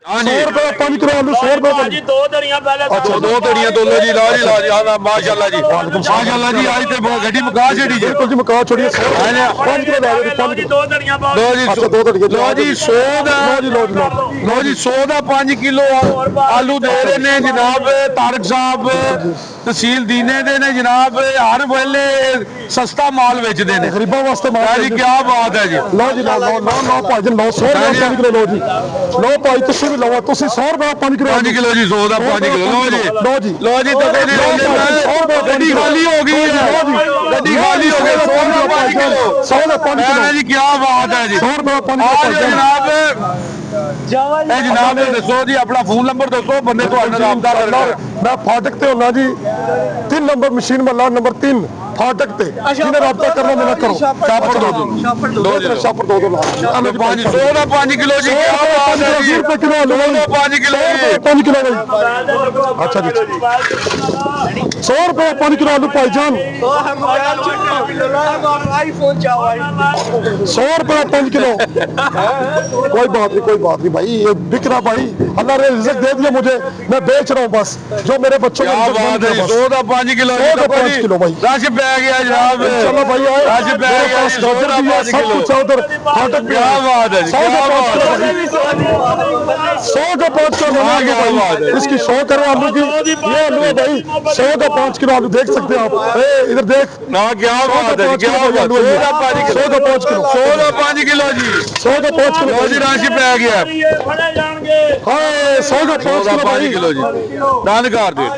हाँ जी 100 रुपए 5 किलो आलू 100 रुपए जी दो धड़ियां पहले अच्छा दो धड़ियां तोलो जी ला जी माशाल्लाह जी माशाल्लाह जी आज तो गड्डी मुका छड़ी जी बिल्कुल जी मुका छोड़िए 5 किलो ला दे 5 जी किलो दो धड़ियां पाओ लो जी अच्छा 2 धड़िए लो जी 100 दा लो जी 100 दा 5 किलो आलू दे रहे ने जनाब तारक साहब तहसील दीने दे ने जनाब हर वेले सस्ता माल बेचदे ने गरीबां वास्ते माल जी क्या बात है जी ਲਓ ਜੀ ਲਓ ਭਾਈ ਜੀ 900 ਰੁਪਏ 5 ਕਿਲੋ ਲਓ ਜੀ ਲਓ ਭਾਈ ਤੁਸੀਂ ਵੀ ਲਓ ਤੁਸੀਂ 100 ਰੁਪਏ 5 ਕਿਲੋ 5 ਕਿਲੋ ਜੀ 100 ਦਾ 5 ਕਿਲੋ ਲਓ ਜੀ लो जी तो गड्डी खाली हो गई है गड्डी खाली हो गई 100 ਦਾ 5 किलो 100 ਦਾ 5 किलो जी क्या बात है जी 100 रुपए 5 आ किलो जाओ जनाब ਇਹ ਜਨਾਬ ਨੇ ਦੱਸੋ ਜੀ ਆਪਣਾ ਫੋਨ ਨੰਬਰ ਦੱਸੋ ਬੰਦੇ ਤੁਹਾਡੇ ਨਾਲ ਰਾਬਤਾ ਕਰਨਾ ਮੈਂ ਫਾਟਕ ਤੇ ਹੁਣਾ ਜੀ 3 ਨੰਬਰ ਮਸ਼ੀਨ ਮੱਲਾ ਨੰਬਰ 3 ਫਾਟਕ ਤੇ ਜਿਹਨੇ ਰਾਬਤਾ ਕਰਨਾ ਮੇਰਾ ਕਰੋ ਛਾਪੜ ਦੋ ਜੀ ਛਾਪੜ ਦੋ ਲਾ 500 ਦਾ 5 ਕਿਲੋ ਜੀ ਕੀ ਬਾਤ ਹੈ ਜੀ 100 ਕਿਲੋ ਆਲੂ 5 ਕਿਲੋ ਜੀ 5 ਕਿਲੋ अच्छा जी 100 रुपए 5 किलो आलू भाईजान 100 रुपए 5 किलो कोई बात नहीं भाई ये बिक रहा भाई अल्लाह ने रिज़्क दे दिया मुझे मैं बेच रहा हूँ बस जो मेरे बच्चों क्या बात है 100 ਦਾ 5 किलो 100 ਦਾ 5 किलो भाई रश पै गया जनाब चलो भाई आए रश पै गया 100 ਦਾ 5 सब किलो कुछ है उधर फाटक क्या बात है 100 क्या का 5 बात किलो है 100 का 5 किलो क्या बात है इसकी 100 करो आलू की ये आलू है भाई 100 का 5 किलो आलू देख सकते हैं आप इधर देख ना क्या बात है क्या बात 100 ਦਾ 5 किलो 100 का 5 किलो 100 ਦਾ 5 किलो जी 100 का 5 किलो ਲੋ ਜੀ ਰਸ਼ ਪੈ ਗਿਆ ਫੜੇ ਜਾਣਗੇ हाय 100 का 5 100 ਦਾ किलो 5 किलो जी ਦੰਦ ਕਰ ਦਿਓ